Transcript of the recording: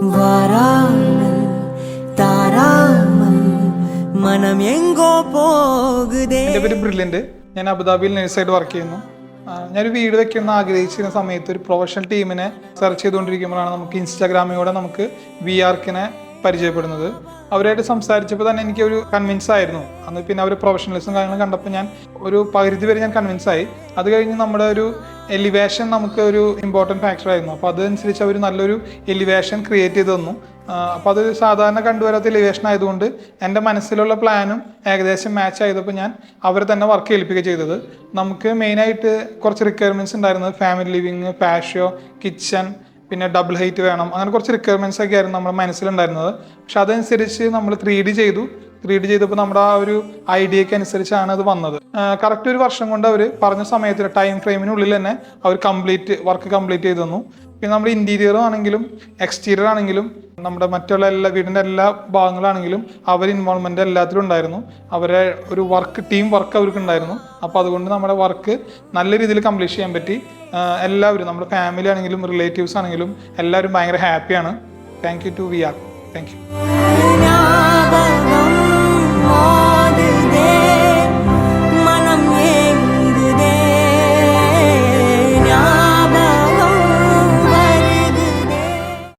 വരാമൽ താരാമൽ മനം എങ്കോ പോകുതേ. എൻ്റെ പേര് ബ്രില്യൻ്റ്. ഞാൻ അബുദാബിയിൽ നഴ്സായിട്ട് വർക്ക് ചെയ്യുന്നു. ഞാനൊരു വീട് വെക്കണം ആഗ്രഹിച്ചിരുന്ന സമയത്ത് ഒരു പ്രൊഫഷണൽ ടീമിനെ സെർച്ച് ചെയ്തുകൊണ്ടിരിക്കുമ്പോഴാണ് നമുക്ക് ഇൻസ്റ്റാഗ്രാമിലൂടെ നമുക്ക് വിആർക്കിനെ പരിചയപ്പെടുന്നത്. അവരായിട്ട് സംസാരിച്ചപ്പോൾ തന്നെ എനിക്ക് ഒരു കൺവിൻസ് ആയിരുന്നു. അന്ന് പിന്നെ അവർ പ്രൊഫഷണലിസം കാര്യങ്ങൾ കണ്ടപ്പോൾ ഞാൻ ഒരു പരിധി വരെ ഞാൻ കൺവിൻസ് ആയി. അത് കഴിഞ്ഞ് നമ്മുടെ ഒരു എലിവേഷൻ നമുക്ക് ഒരു ഇമ്പോർട്ടൻറ്റ് ഫാക്ടർ ആയിരുന്നു. അപ്പോൾ അതനുസരിച്ച് അവർ നല്ലൊരു എലിവേഷൻ ക്രിയേറ്റ് ചെയ്ത് തന്നു. അപ്പോൾ അത് സാധാരണ കണ്ടുവരാത്ത എലിവേഷൻ ആയതുകൊണ്ട് എൻ്റെ മനസ്സിലുള്ള പ്ലാനും ഏകദേശം മാച്ച് ആയതപ്പോൾ ഞാൻ അവരെ തന്നെ വർക്ക് ഏൽപ്പിക്കുക ചെയ്തത്. നമുക്ക് മെയിനായിട്ട് കുറച്ച് റിക്വയർമെൻറ്റ്സ് ഉണ്ടായിരുന്നത് ഫാമിലി ലിവിങ്, പാഷ്യോ, കിച്ചൺ, പിന്നെ ഡബിൾ ഹൈറ്റ് വേണം, അങ്ങനെ കുറച്ച് റിക്വയർമെൻറ്റ്സ് ഒക്കെ ആയിരുന്നു നമ്മുടെ മനസ്സിലുണ്ടായിരുന്നത്. പക്ഷെ അതനുസരിച്ച് നമ്മൾ 3D ചെയ്തു. 3D ചെയ്തപ്പോൾ നമ്മുടെ ആ ഒരു ഐഡിയയ്ക്ക് അനുസരിച്ചാണ് അത് വന്നത്. കറക്റ്റ് ഒരു വർഷം കൊണ്ട് അവർ പറഞ്ഞ സമയത്ത് ടൈം ഫ്രെയിമിനുള്ളിൽ തന്നെ അവർ വർക്ക് കംപ്ലീറ്റ് ചെയ്തു തന്നു. പിന്നെ നമ്മുടെ ഇൻറ്റീരിയർ ആണെങ്കിലും എക്സ്റ്റീരിയർ ആണെങ്കിലും നമ്മുടെ മറ്റുള്ള വീടിൻ്റെ എല്ലാ ഭാഗങ്ങളാണെങ്കിലും അവർ ഇൻവോൾവ്മെൻ്റ് എല്ലാത്തിലും ഉണ്ടായിരുന്നു. അവരെ ഒരു ടീം വർക്ക് അവർക്ക് ഉണ്ടായിരുന്നു. അപ്പോൾ അതുകൊണ്ട് നമ്മുടെ വർക്ക് നല്ല രീതിയിൽ കംപ്ലീറ്റ് ചെയ്യാൻ പറ്റി. എല്ലാവരും നമ്മുടെ ഫാമിലി ആണെങ്കിലും റിലേറ്റീവ്സ് ആണെങ്കിലും എല്ലാവരും ഭയങ്കര ഹാപ്പിയാണ്. Thank you to VR. Thank U.